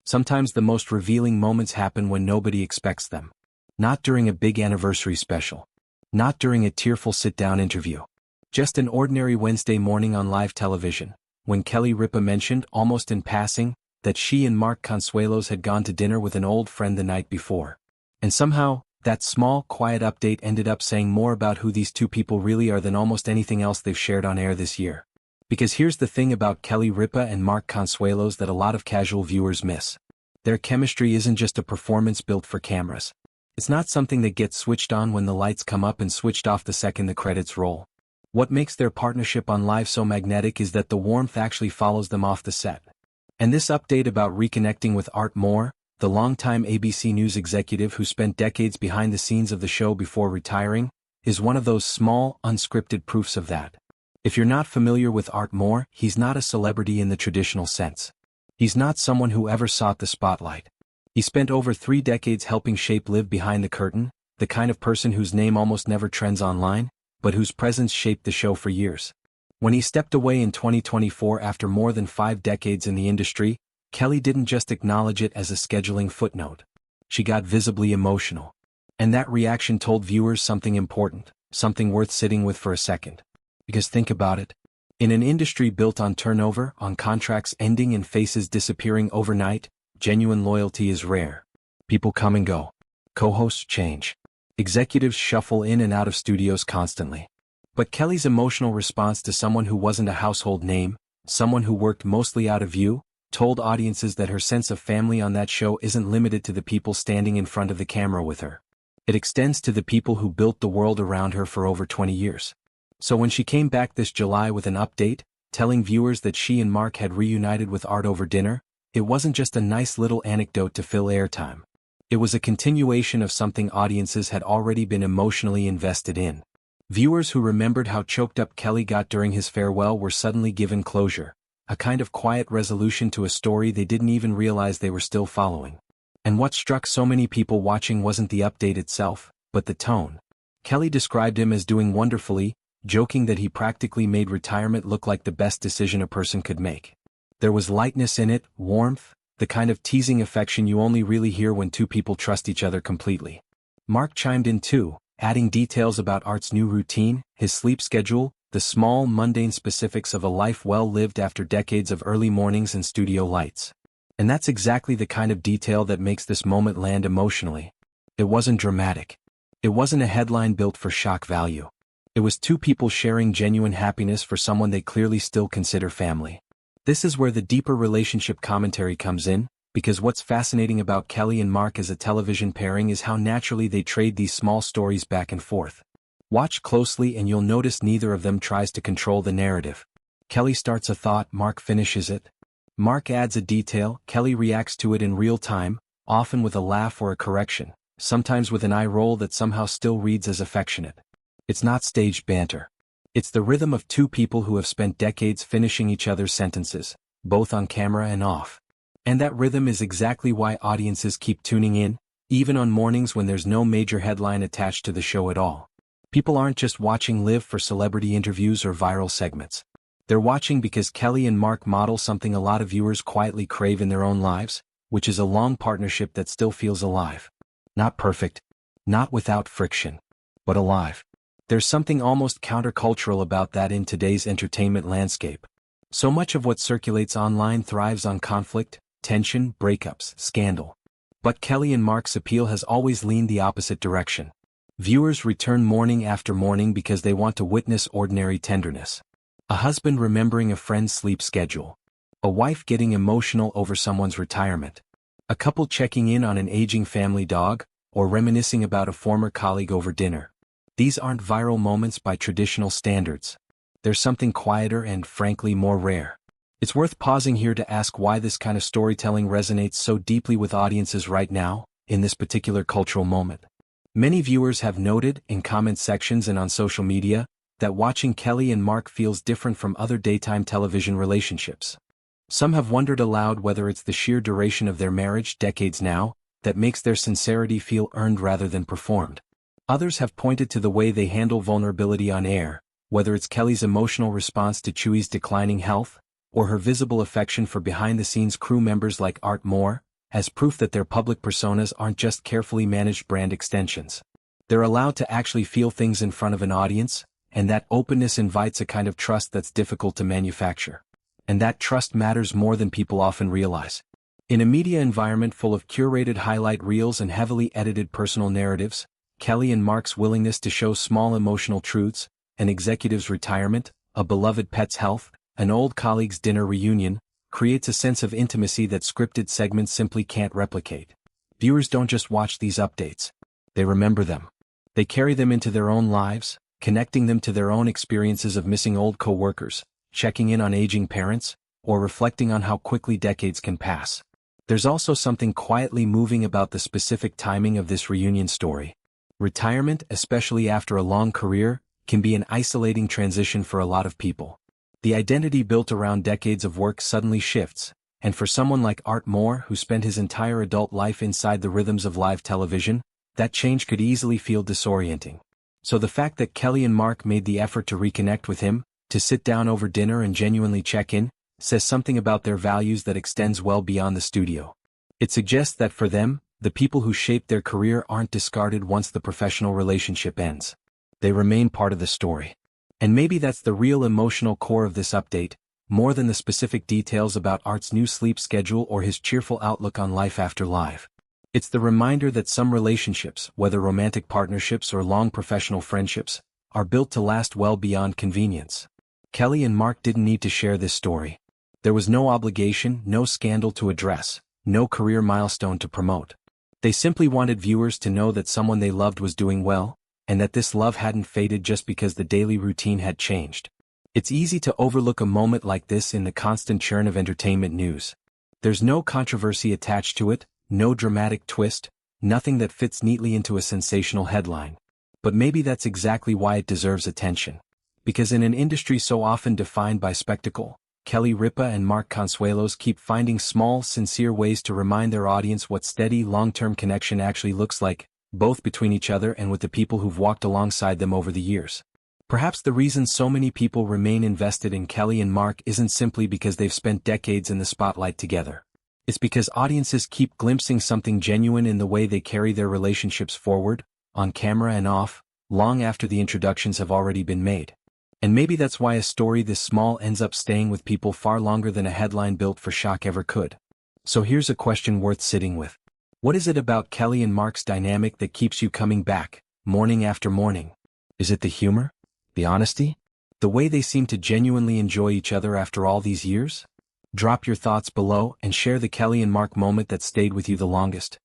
Sometimes the most revealing moments happen when nobody expects them. Not during a big anniversary special. Not during a tearful sit-down interview. Just an ordinary Wednesday morning on live television, when Ripa mentioned, almost in passing, that she and Mark Consuelos had gone to dinner with an old friend the night before. And somehow, that small, quiet update ended up saying more about who these two people really are than almost anything else they've shared on air this year. Because here's the thing about Ripa and Mark Consuelos that a lot of casual viewers miss. Their chemistry isn't just a performance built for cameras. It's not something that gets switched on when the lights come up and switched off the second the credits roll. What makes their partnership on live so magnetic is that the warmth actually follows them off the set. And this update about reconnecting with Art Moore, the longtime ABC News executive who spent decades behind the scenes of the show before retiring, is one of those small, unscripted proofs of that. If you're not familiar with Art Moore, he's not a celebrity in the traditional sense. He's not someone who ever sought the spotlight. He spent over 3 decades helping shape Live Behind the Curtain, the kind of person whose name almost never trends online, but whose presence shaped the show for years. When he stepped away in 2024 after more than 5 decades in the industry, Kelly didn't just acknowledge it as a scheduling footnote. She got visibly emotional. And that reaction told viewers something important, something worth sitting with for a second. Because think about it. In an industry built on turnover, on contracts ending and faces disappearing overnight, genuine loyalty is rare. People come and go. Co-hosts change. Executives shuffle in and out of studios constantly. But Kelly's emotional response to someone who wasn't a household name, someone who worked mostly out of view, told audiences that her sense of family on that show isn't limited to the people standing in front of the camera with her. It extends to the people who built the world around her for over 20 years. So when she came back this July with an update, telling viewers that she and Mark had reunited with Art over dinner, it wasn't just a nice little anecdote to fill airtime. It was a continuation of something audiences had already been emotionally invested in. Viewers who remembered how choked up Kelly got during his farewell were suddenly given closure, a kind of quiet resolution to a story they didn't even realize they were still following. And what struck so many people watching wasn't the update itself, but the tone. Kelly described him as doing wonderfully, joking that he practically made retirement look like the best decision a person could make. There was lightness in it, warmth, the kind of teasing affection you only really hear when two people trust each other completely. Mark chimed in too, adding details about Art's new routine, his sleep schedule, the small, mundane specifics of a life well lived after decades of early mornings and studio lights. And that's exactly the kind of detail that makes this moment land emotionally. It wasn't dramatic. It wasn't a headline built for shock value. It was two people sharing genuine happiness for someone they clearly still consider family. This is where the deeper relationship commentary comes in, because what's fascinating about Kelly and Mark as a television pairing is how naturally they trade these small stories back and forth. Watch closely and you'll notice neither of them tries to control the narrative. Kelly starts a thought, Mark finishes it. Mark adds a detail, Kelly reacts to it in real time, often with a laugh or a correction, sometimes with an eye roll that somehow still reads as affectionate. It's not staged banter. It's the rhythm of two people who have spent decades finishing each other's sentences, both on camera and off. And that rhythm is exactly why audiences keep tuning in, even on mornings when there's no major headline attached to the show at all. People aren't just watching Live for celebrity interviews or viral segments. They're watching because Kelly and Mark model something a lot of viewers quietly crave in their own lives, which is a long partnership that still feels alive. Not perfect, not without friction, but alive. There's something almost countercultural about that in today's entertainment landscape. So much of what circulates online thrives on conflict, tension, breakups, scandal. But Kelly and Mark's appeal has always leaned the opposite direction. Viewers return morning after morning because they want to witness ordinary tenderness. A husband remembering a friend's sleep schedule. A wife getting emotional over someone's retirement. A couple checking in on an aging family dog, or reminiscing about a former colleague over dinner. These aren't viral moments by traditional standards. There's something quieter and, frankly, more rare. It's worth pausing here to ask why this kind of storytelling resonates so deeply with audiences right now, in this particular cultural moment. Many viewers have noted, in comment sections and on social media, that watching Kelly and Mark feels different from other daytime television relationships. Some have wondered aloud whether it's the sheer duration of their marriage, decades now, that makes their sincerity feel earned rather than performed. Others have pointed to the way they handle vulnerability on air, whether it's Kelly's emotional response to Chewy's declining health, or her visible affection for behind-the-scenes crew members like Art Moore, as proof that their public personas aren't just carefully managed brand extensions. They're allowed to actually feel things in front of an audience, and that openness invites a kind of trust that's difficult to manufacture. And that trust matters more than people often realize. In a media environment full of curated highlight reels and heavily edited personal narratives, Kelly&Mark's willingness to show small emotional truths, an executive's retirement, a beloved pet's health, an old colleague's dinner reunion, creates a sense of intimacy that scripted segments simply can't replicate. Viewers don't just watch these updates. They remember them. They carry them into their own lives, connecting them to their own experiences of missing old coworkers, checking in on aging parents, or reflecting on how quickly decades can pass. There's also something quietly moving about the specific timing of this reunion story. Retirement, especially after a long career, can be an isolating transition for a lot of people. The identity built around decades of work suddenly shifts, and for someone like Art Moore who spent his entire adult life inside the rhythms of live television, that change could easily feel disorienting. So the fact that Kelly&Mark made the effort to reconnect with him, to sit down over dinner and genuinely check in, says something about their values that extends well beyond the studio. It suggests that for them, the people who shaped their career aren't discarded once the professional relationship ends. They remain part of the story. And maybe that's the real emotional core of this update, more than the specific details about Art's new sleep schedule or his cheerful outlook on life after live. It's the reminder that some relationships, whether romantic partnerships or long professional friendships, are built to last well beyond convenience. Kelly&Mark didn't need to share this story. There was no obligation, no scandal to address, no career milestone to promote. They simply wanted viewers to know that someone they loved was doing well, and that this love hadn't faded just because the daily routine had changed. It's easy to overlook a moment like this in the constant churn of entertainment news. There's no controversy attached to it, no dramatic twist, nothing that fits neatly into a sensational headline. But maybe that's exactly why it deserves attention. Because in an industry so often defined by spectacle, Kelly Ripa and Mark Consuelos keep finding small, sincere ways to remind their audience what steady, long-term connection actually looks like, both between each other and with the people who've walked alongside them over the years. Perhaps the reason so many people remain invested in Kelly&Mark isn't simply because they've spent decades in the spotlight together. It's because audiences keep glimpsing something genuine in the way they carry their relationships forward, on camera and off, long after the introductions have already been made. And maybe that's why a story this small ends up staying with people far longer than a headline built for shock ever could. So here's a question worth sitting with. What is it about Kelly&Mark's dynamic that keeps you coming back, morning after morning? Is it the humor? The honesty? The way they seem to genuinely enjoy each other after all these years? Drop your thoughts below and share the Kelly&Mark moment that stayed with you the longest.